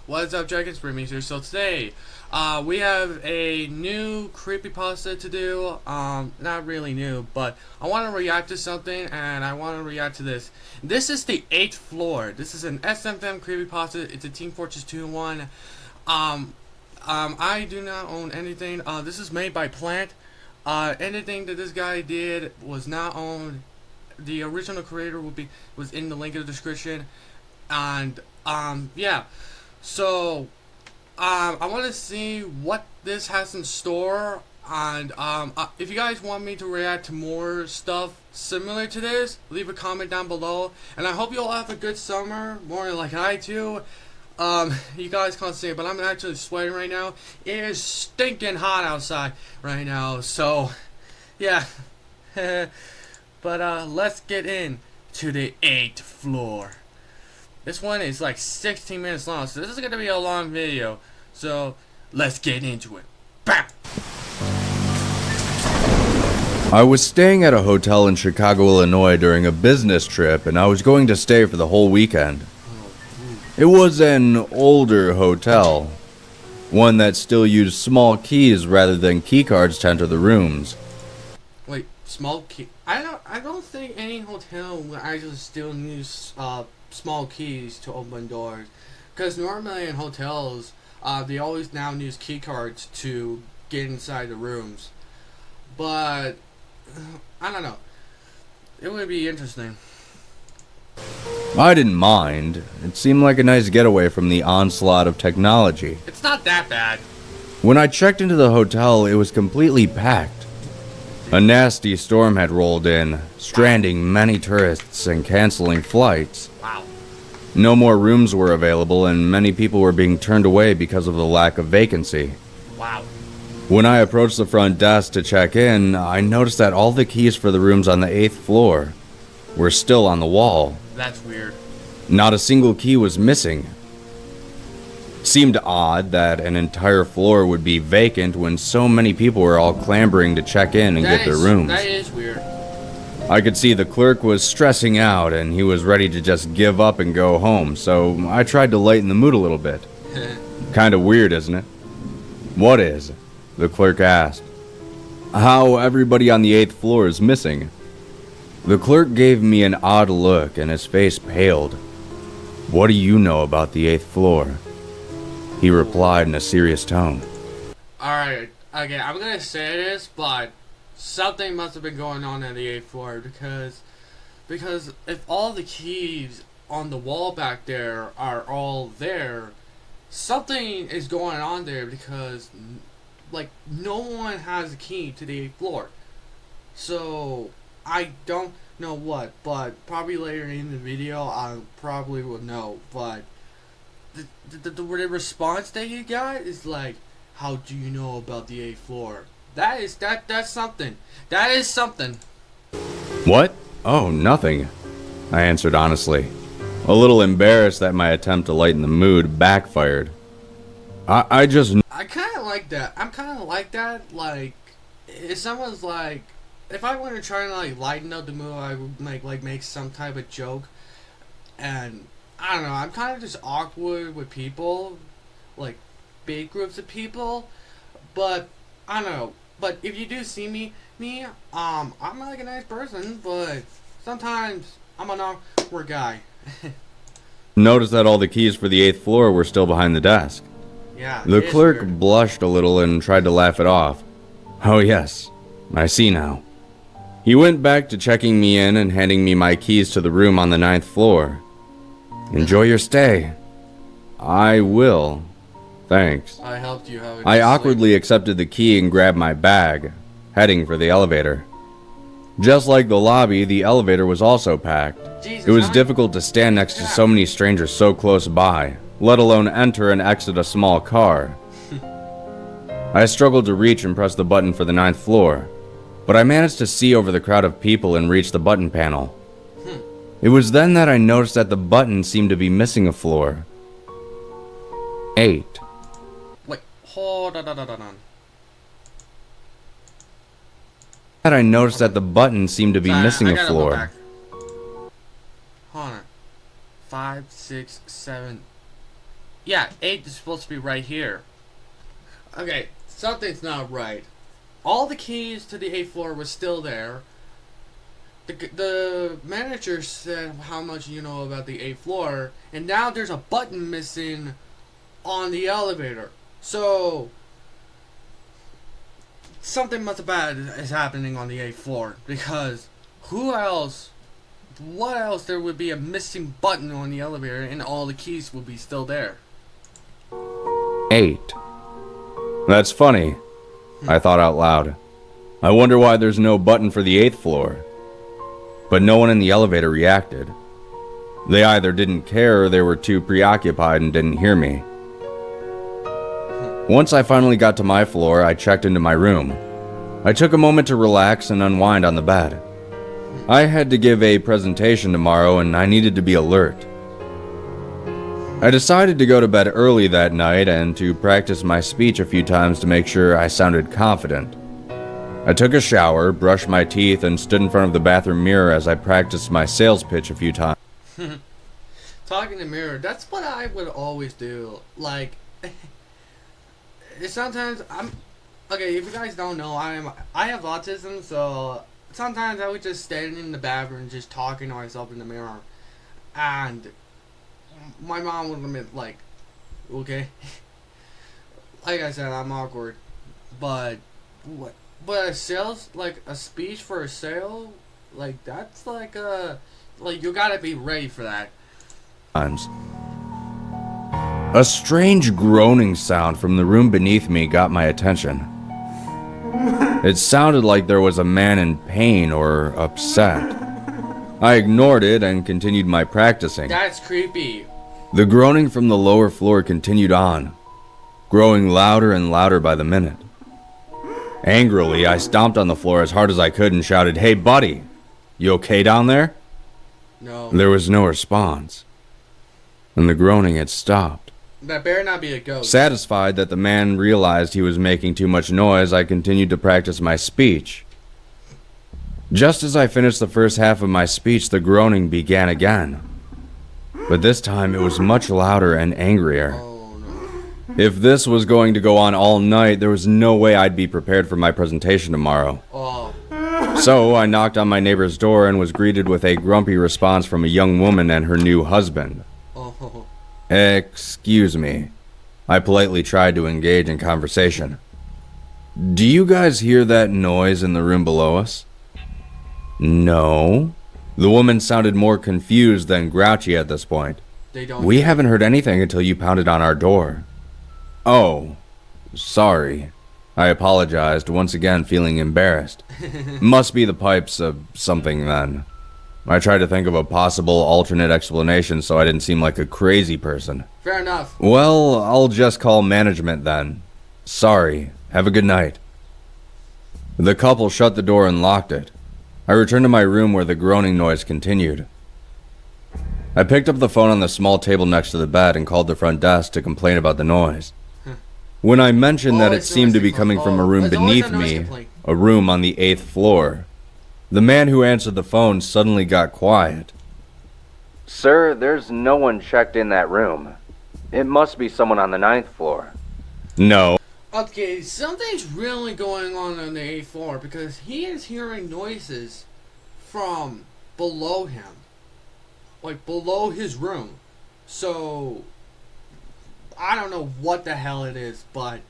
What's up, Dragon Spring here. So today, we have a new creepypasta to do. Not really new, but I want to react to something, and I want to react to this. This is the 8th floor. This is an SFM creepypasta. It's a Team Fortress 2 in 1. I do not own anything. This is made by Plant. Anything that this guy did was not owned. The original creator was in the link in the description, and yeah. So, I want to see what this has in store, and if you guys want me to react to more stuff similar to this, leave a comment down below. And I hope you all have a good summer, more like I do. You guys can't see it, but I'm actually sweating right now. It is stinking hot outside right now, so yeah. But let's get in to the 8th floor. This one is like 16 minutes long, so this is going to be a long video. So, let's get into it. Bam! I was staying at a hotel in Chicago, Illinois during a business trip, and I was going to stay for the whole weekend. It was an older hotel, one that still used small keys rather than keycards to enter the rooms. Wait, small key? I don't think any hotel will actually still use small keys to open doors, because normally in hotels they always now use key cards to get inside the rooms. But I don't know, it would be interesting. I didn't mind. It seemed like a nice getaway from the onslaught of technology. It's not that bad. When I checked into the hotel, it was completely packed. A nasty storm had rolled in, stranding many tourists and canceling flights. Wow. No more rooms were available, and many people were being turned away because of the lack of vacancy. Wow. When I approached the front desk to check in, I noticed that all the keys for the rooms on the 8th floor were still on the wall. That's weird. Not a single key was missing. Seemed odd that an entire floor would be vacant when so many people were all clambering to check in and get their rooms. That is weird. I could see the clerk was stressing out and he was ready to just give up and go home, so I tried to lighten the mood a little bit. Kinda weird, isn't it? What is? The clerk asked. How everybody on the 8th floor is missing. The clerk gave me an odd look and his face paled. What do you know about the 8th floor? He replied in a serious tone. Alright, okay, I'm gonna say this, but something must have been going on at the 8th floor, because if all the keys on the wall back there are all there, something is going on there, because like no one has a key to the 8th floor. So I don't know what, but probably later in the video I probably will know. But the response that you got is like, how do you know about the 8th floor? That's something. That is something. What? Oh, nothing, I answered honestly, a little embarrassed that my attempt to lighten the mood backfired. I kind of like that. I'm kind of like that. Like, if someone's like, if I want to try and like lighten up the mood, I would make some type of joke. And I don't know, I'm kind of just awkward with people, like big groups of people. But I don't know. But if you do see me, I'm like a nice person, but sometimes I'm an awkward guy. noticed that all the keys for the 8th floor were still behind the desk. Yeah. The clerk blushed a little and tried to laugh it off. Oh yes, I see now. He went back to checking me in and handing me my keys to the room on the 9th floor. Enjoy your stay. I will. Thanks. I helped you have a I good awkwardly accepted the key and grabbed my bag, heading for the elevator. Just like the lobby, the elevator was also packed. Jesus, It was difficult to stand next to so many strangers so close by, let alone enter and exit a small car. I struggled to reach and press the button for the 9th floor, but I managed to see over the crowd of people and reach the button panel. It was then that I noticed that the button seemed to be missing a floor. 8. Wait, hold on. That I noticed that the button seemed to be missing a floor. Hold on. 5, 6, 7. Yeah, 8 is supposed to be right here. Okay, something's not right. All the keys to the 8th floor were still there. The manager said how much you know about the 8th floor, and now there's a button missing on the elevator. So, something much bad is happening on the 8th floor, because what else there would be a missing button on the elevator and all the keys would be still there? 8. That's funny, I thought out loud. I wonder why there's no button for the 8th floor. But no one in the elevator reacted. They either didn't care or they were too preoccupied and didn't hear me. Once I finally got to my floor, I checked into my room. I took a moment to relax and unwind on the bed. I had to give a presentation tomorrow and I needed to be alert. I decided to go to bed early that night and to practice my speech a few times to make sure I sounded confident. I took a shower, brushed my teeth, and stood in front of the bathroom mirror as I practiced my sales pitch a few times. Talking to mirror, that's what I would always do. Like, sometimes okay, if you guys don't know, I have autism, so sometimes I would just stand in the bathroom just talking to myself in the mirror. And my mom would admit, like, okay. Like I said, I'm awkward. But a speech for a sale, like, that's like you gotta be ready for that. A strange groaning sound from the room beneath me got my attention. It sounded like there was a man in pain or upset. I ignored it and continued my practicing. That's creepy. The groaning from the lower floor continued on, growing louder and louder by the minute. Angrily, I stomped on the floor as hard as I could and shouted, "Hey, buddy, you okay down there?" No. There was no response, and the groaning had stopped. That better not be a ghost. Satisfied that the man realized he was making too much noise, I continued to practice my speech. Just as I finished the first half of my speech, the groaning began again. But this time it was much louder and angrier. Oh, no. If this was going to go on all night, there was no way I'd be prepared for my presentation tomorrow. Oh. So I knocked on my neighbor's door and was greeted with a grumpy response from a young woman and her new husband. Oh. Excuse me. I politely tried to engage in conversation. Do you guys hear that noise in the room below us? No. The woman sounded more confused than grouchy at this point. We haven't heard anything until you pounded on our door. Oh, sorry. I apologized, once again feeling embarrassed. Must be the pipes of something then. I tried to think of a possible alternate explanation so I didn't seem like a crazy person. Fair enough. Well, I'll just call management then. Sorry. Have a good night. The couple shut the door and locked it. I returned to my room where the groaning noise continued. I picked up the phone on the small table next to the bed and called the front desk to complain about the noise. When I mentioned that it seemed to be coming from a room beneath me, a room on the 8th floor, the man who answered the phone suddenly got quiet. Sir, there's no one checked in that room. It must be someone on the 9th floor. No. Okay, something's really going on the 8th floor because he is hearing noises from below him. Like, below his room. So, I don't know what the hell it is, but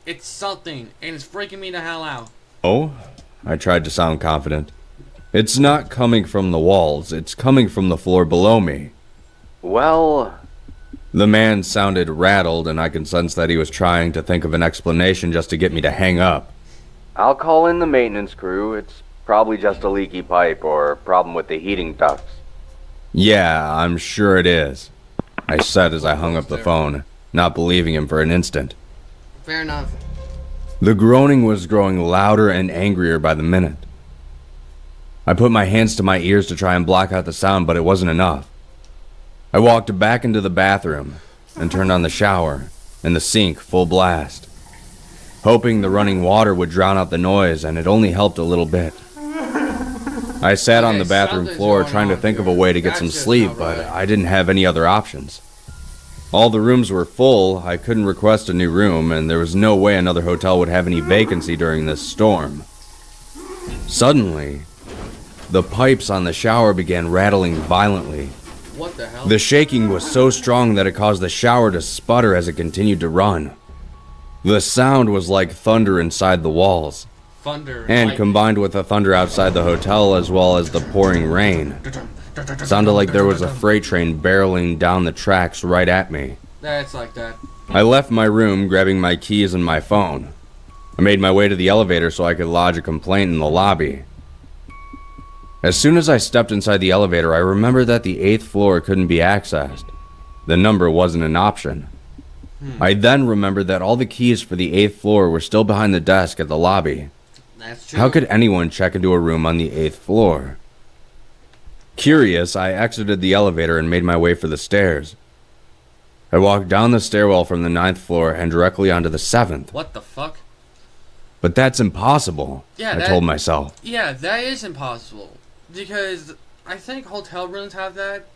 it's something, and it's freaking me the hell out. Oh? I tried to sound confident. It's not coming from the walls, it's coming from the floor below me. Well... The man sounded rattled, and I could sense that he was trying to think of an explanation just to get me to hang up. I'll call in the maintenance crew. It's probably just a leaky pipe or a problem with the heating ducts. Yeah, I'm sure it is, I said as I hung up the phone, not believing him for an instant. Fair enough. The groaning was growing louder and angrier by the minute. I put my hands to my ears to try and block out the sound, but it wasn't enough. I walked back into the bathroom and turned on the shower and the sink full blast, hoping the running water would drown out the noise, and it only helped a little bit. I sat on the bathroom floor trying to think of a way to get some sleep, but I didn't have any other options. All the rooms were full, I couldn't request a new room, and there was no way another hotel would have any vacancy during this storm. Suddenly, the pipes on the shower began rattling violently. What the hell? The shaking was so strong that it caused the shower to sputter as it continued to run. The sound was like thunder inside the walls. Thunder. And combined with the thunder outside the hotel as well as the pouring rain, sounded like there was a freight train barreling down the tracks right at me. That's like that. I left my room, grabbing my keys and my phone. I made my way to the elevator so I could lodge a complaint in the lobby. As soon as I stepped inside the elevator, I remembered that the 8th floor couldn't be accessed. The number wasn't an option. I then remembered that all the keys for the 8th floor were still behind the desk at the lobby. That's true. How could anyone check into a room on the 8th floor? Curious, I exited the elevator and made my way for the stairs. I walked down the stairwell from the 9th floor and directly onto the 7th. What the fuck? But that's impossible, I told myself. Yeah, that is impossible. Because I think hotel rooms have that.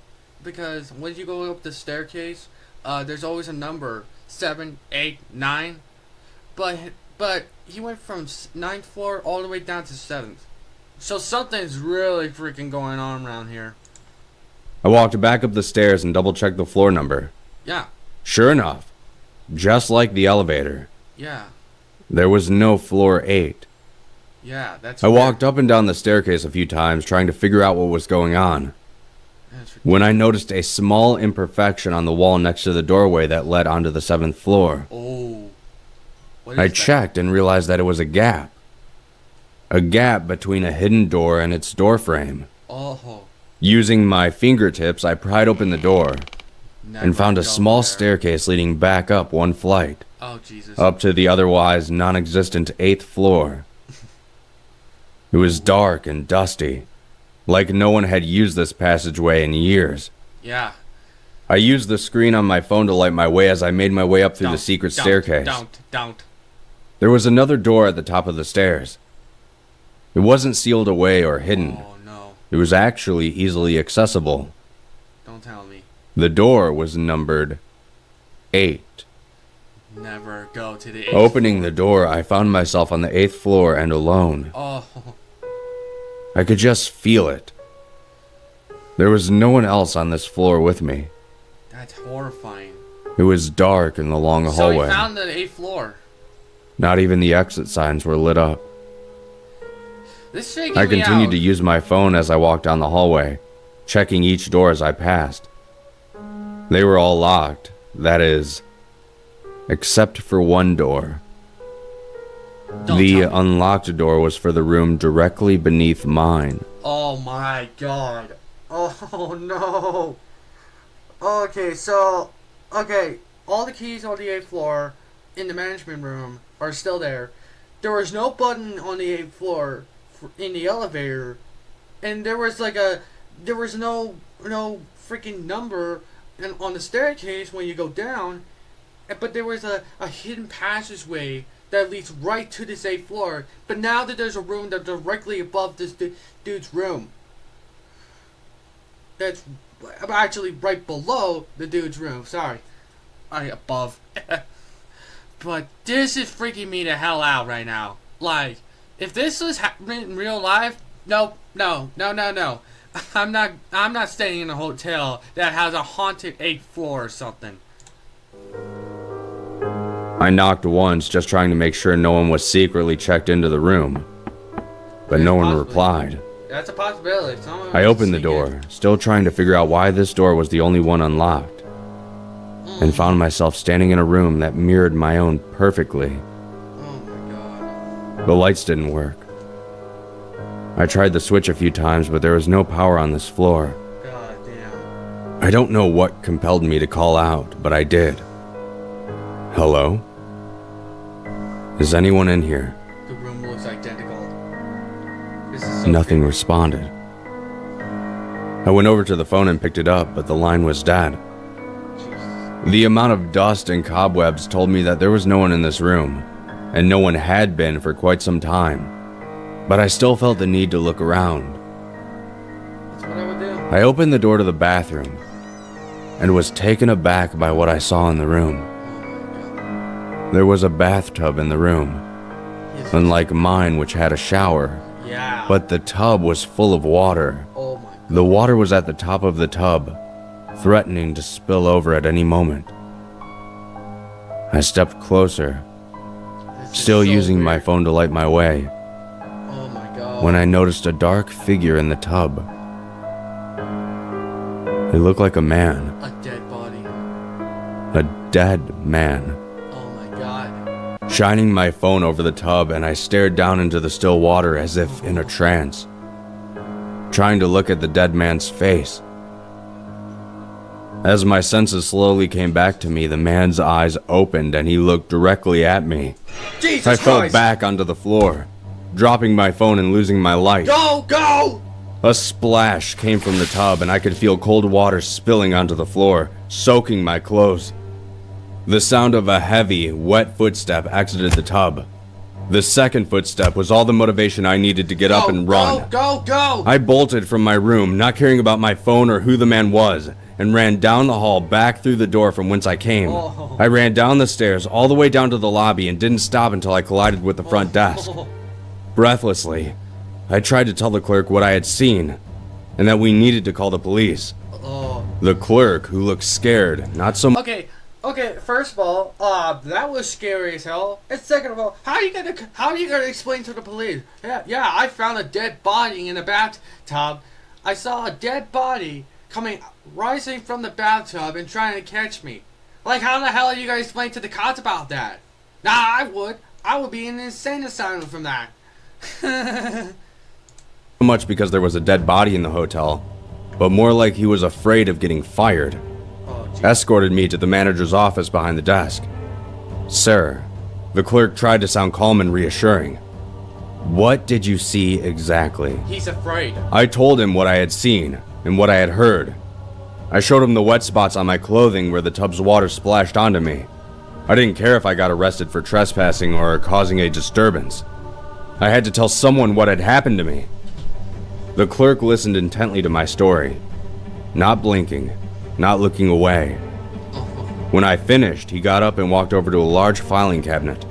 Because when you go up the staircase, there's always a number. 7, 8, 9. But he went from 9th floor all the way down to 7th. So something's really freaking going on around here. I walked back up the stairs and double-checked the floor number. Yeah. Sure enough, just like the elevator, Yeah. there was no floor 8. Yeah, that's I weird. walked up and down the staircase a few times trying to figure out what was going on. That's ridiculous. When I noticed a small imperfection on the wall next to the doorway that led onto the 7th floor. Oh. What I is that? checked and realized that it was a gap. A gap between a hidden door and its door frame. Oh. Using my fingertips, I pried open the door Never and found a go small there. staircase leading back up one flight, Oh, Jesus. up to the otherwise non-existent 8th floor. It was dark and dusty, like no one had used this passageway in years. Yeah. I used the screen on my phone to light my way as I made my way up through the secret staircase. Don't. There was another door at the top of the stairs. It wasn't sealed away or hidden. Oh, no. It was actually easily accessible. Don't tell me. The door was numbered 8. Never go to the 8th Opening floor. the door, I found myself on the 8th floor and alone. Oh. I could just feel it. There was no one else on this floor with me. That's horrifying. It was dark in the long So hallway. he found the 8th floor. Not even the exit signs were lit up. This shaking I me continued out. to use my phone as I walked down the hallway, checking each door as I passed. They were all locked, that is, except for one door. Don't The tell me. unlocked door was for the room directly beneath mine. Oh my god. Oh no. Okay, all the keys on the 8th floor in the management room are still there. There was no button on the 8th floor in the elevator, and there was no freaking number on the staircase when you go down, but there was a hidden passageway that leads right to this 8th floor. But now that there's a room that's directly above this dude's room, that's actually right below the dude's room. Sorry, above. But this is freaking me the hell out right now. Like, if this was in real life, no. I'm not staying in a hotel that has a haunted 8th floor or something. I knocked once, just trying to make sure no one was secretly checked into the room. But no one Possibly. replied. That's a possibility. Someone I opened the sneak in. door, still trying to figure out why this door was the only one unlocked, and found myself standing in a room that mirrored my own perfectly. Oh my god. The lights didn't work. I tried the switch a few times, but there was no power on this floor. God damn. I don't know what compelled me to call out, but I did. Hello? Is anyone in here? The room looks identical. This is so Nothing creepy. responded. I went over to the phone and picked it up, but the line was dead. Jesus. The amount of dust and cobwebs told me that there was no one in this room, and no one had been for quite some time. But I still felt the need to look around. That's what I would do. I opened the door to the bathroom. and was taken aback by what I saw in the room. There was a bathtub in the room, unlike mine, which had a shower. Yeah. But the tub was full of water. Oh my God. The water was at the top of the tub, threatening to spill over at any moment. I stepped closer, still using my phone to light my way, Oh my God. when I noticed a dark figure in the tub. It looked like a man, A dead body. a dead man. Oh my God. Shining my phone over the tub, and I stared down into the still water as if in a trance, trying to look at the dead man's face. As my senses slowly came back to me, the man's eyes opened and he looked directly at me. Jesus I fell Christ. back onto the floor, dropping my phone and losing my light. Go, go! A splash came from the tub and I could feel cold water spilling onto the floor, soaking my clothes. The sound of a heavy, wet footstep exited the tub. The second footstep was all the motivation I needed to get up and run. Go, go, go! I bolted from my room, not caring about my phone or who the man was, and ran down the hall back through the door from whence I came. Oh. I ran down the stairs all the way down to the lobby and didn't stop until I collided with the front desk. Breathlessly, I tried to tell the clerk what I had seen, and that we needed to call the police. Oh. The clerk, who looked scared, not so much. Okay, first of all, that was scary as hell. And second of all, how are you gonna explain to the police? Yeah, I found a dead body in a bathtub. I saw a dead body rising from the bathtub and trying to catch me. Like, how the hell are you gonna explain to the cops about that? Nah, I would be in an insane asylum from that. much because there was a dead body in the hotel, but more like he was afraid of getting fired. Escorted me to the manager's office behind the desk. Sir, the clerk tried to sound calm and reassuring. What did you see exactly? He's afraid. I told him what I had seen and what I had heard. I showed him the wet spots on my clothing where the tub's water splashed onto me. I didn't care if I got arrested for trespassing or causing a disturbance. I had to tell someone what had happened to me. The clerk listened intently to my story, not blinking, not looking away. When I finished, he got up and walked over to a large filing cabinet.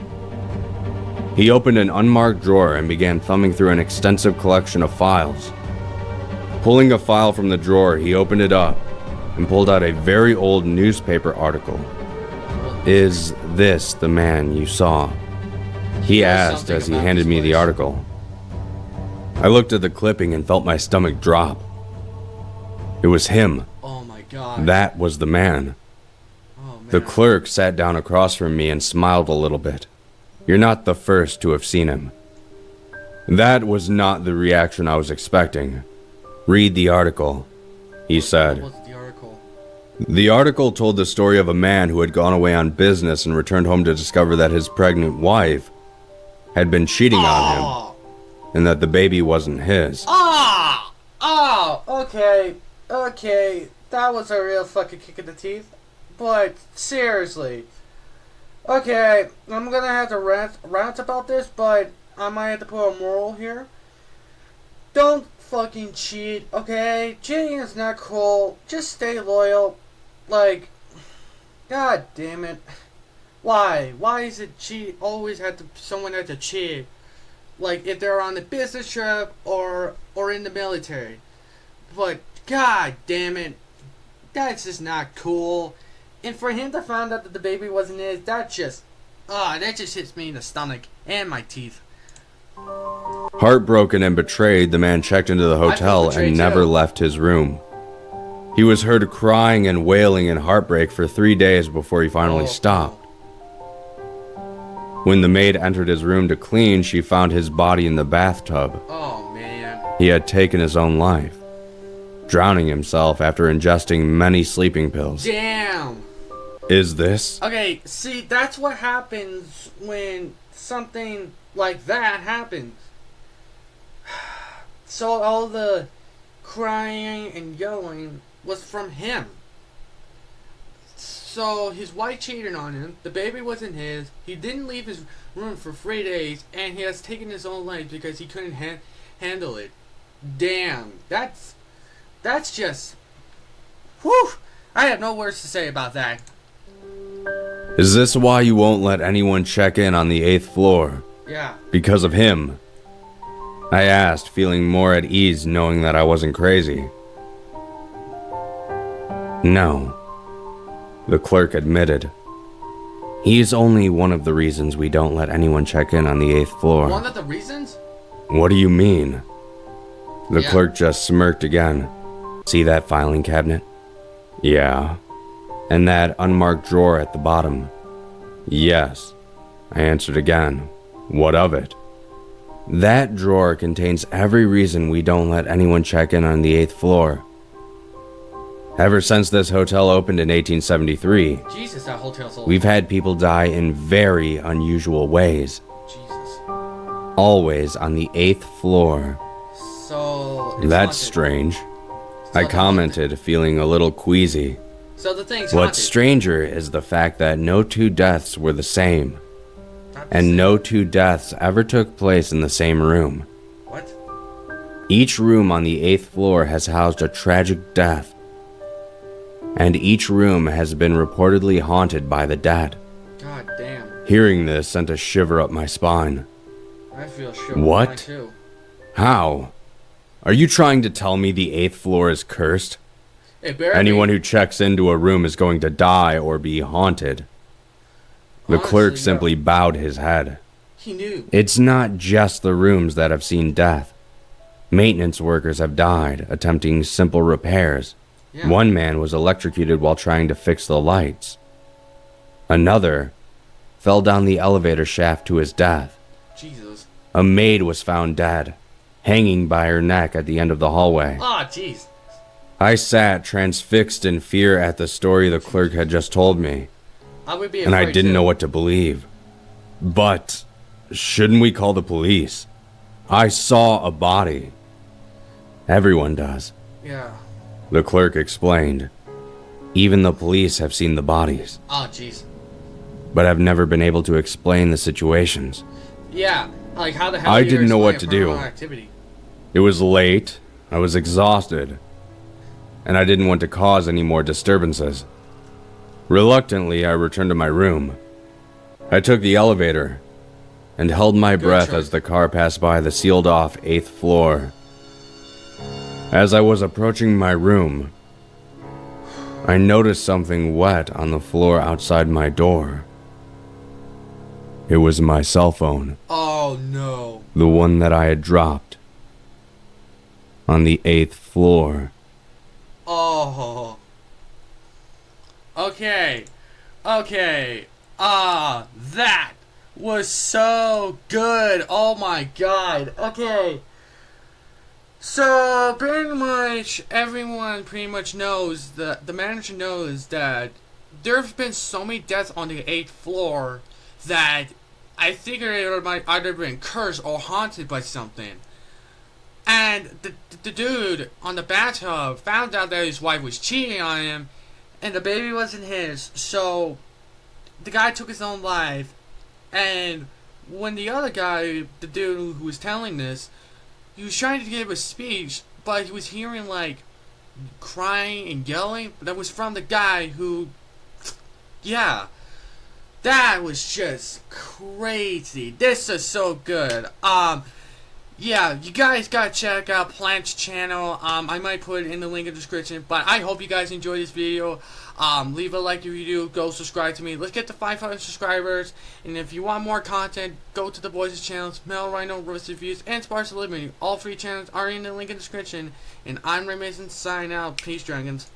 He opened an unmarked drawer and began thumbing through an extensive collection of files. Pulling a file from the drawer, he opened it up and pulled out a very old newspaper article. Is this the man you saw? He asked as he handed me the article. I looked at the clipping and felt my stomach drop. It was him. Oh my God. That was the man. Oh man. The clerk sat down across from me and smiled a little bit. You're not the first to have seen him. That was not the reaction I was expecting. Read the article, he said. What's the article? The article told the story of a man who had gone away on business and returned home to discover that his pregnant wife had been cheating on him, and that the baby wasn't his. Okay, that was a real fucking kick in the teeth. But, seriously. Okay, I'm gonna have to rant about this, but I might have to put a moral here. Don't fucking cheat, okay? Cheating is not cool. Just stay loyal. Like, god damn it. Why? Why is it someone had to cheat? Like, if they're on a business trip or in the military. But, god damn it. That's just not cool. And for him to find out that the baby wasn't his, that just hits me in the stomach and my teeth. Heartbroken and betrayed, the man checked into the hotel and never left his room. He was heard crying and wailing in heartbreak for 3 days before he finally stopped. When the maid entered his room to clean, she found his body in the bathtub. Oh, man. He had taken his own life, drowning himself after ingesting many sleeping pills. Damn. Is this? Okay, see, that's what happens when something like that happens. So all the crying and yelling was from him. So his wife cheated on him, the baby wasn't his, he didn't leave his room for 3 days, and he has taken his own life because he couldn't handle it. Damn, that's just... Whew! I have no words to say about that. Is this why you won't let anyone check in on the 8th floor? Yeah. Because of him? I asked, feeling more at ease knowing that I wasn't crazy. No, the clerk admitted. He's only one of the reasons we don't let anyone check in on the 8th floor. One of the reasons? What do you mean? The clerk just smirked again. See that filing cabinet? Yeah. And that unmarked drawer at the bottom? Yes. I answered again. What of it? That drawer contains every reason we don't let anyone check in on the 8th floor. Ever since this hotel opened in 1873, Jesus, that hotel's old. we've had people die in very unusual ways. Jesus. Always on the 8th floor. So it's That's haunted. strange. So I commented, feeling a little queasy. So the thing's What's haunted. stranger is the fact that no two deaths were the same, Not the and same. no two deaths ever took place in the same room. What? Each room on the 8th floor has housed a tragic death, and each room has been reportedly haunted by the dead. God damn. Hearing this sent a shiver up my spine. I feel sure. What? Mine too. How? Are you trying to tell me the 8th floor is cursed? It barely. Anyone who checks into a room is going to die or be haunted. The clerk Honestly, simply bowed his head. He knew. It's not just the rooms that have seen death. Maintenance workers have died attempting simple repairs. Yeah. One man was electrocuted while trying to fix the lights. Another fell down the elevator shaft to his death. Jesus. A maid was found dead, hanging by her neck at the end of the hallway. Ah, jeez. I sat transfixed in fear at the story the clerk had just told me, I would be and I afraid didn't too. know what to believe. But shouldn't we call the police? I saw a body. Everyone does, Yeah. the clerk explained. Even the police have seen the bodies, Ah, jeez. but have never been able to explain the situations. Yeah. Like how the hell? I do you didn't know what explain to do. paranormal activity? It was late, I was exhausted, and I didn't want to cause any more disturbances. Reluctantly, I returned to my room. I took the elevator and held my breath choice. as the car passed by the sealed-off 8th floor. As I was approaching my room, I noticed something wet on the floor outside my door. It was my cell phone, Oh no. the one that I had dropped on the 8th floor. Oh. Okay. Okay. That was so good. Oh my god. Okay. So, pretty much everyone pretty much knows that the manager knows that there have been so many deaths on the 8th floor that I figured it might either been cursed or haunted by something. And the dude on the bathtub found out that his wife was cheating on him, and the baby wasn't his, so the guy took his own life. And when the other guy, the dude who was telling this, he was trying to give a speech, but he was hearing like crying and yelling. That was from the guy who, yeah, that was just crazy. This is so good. Yeah, you guys gotta check out Plant's channel. I might put it in the link in the description. But I hope you guys enjoyed this video. Leave a like if you do. Go subscribe to me. Let's get to 500 subscribers. And if you want more content, go to the boys' channels, Mel Rhino, Roast Reviews, and Sparse Living. All three channels are in the link in the description. And I'm Ray Mason, signing out. Peace, Dragons.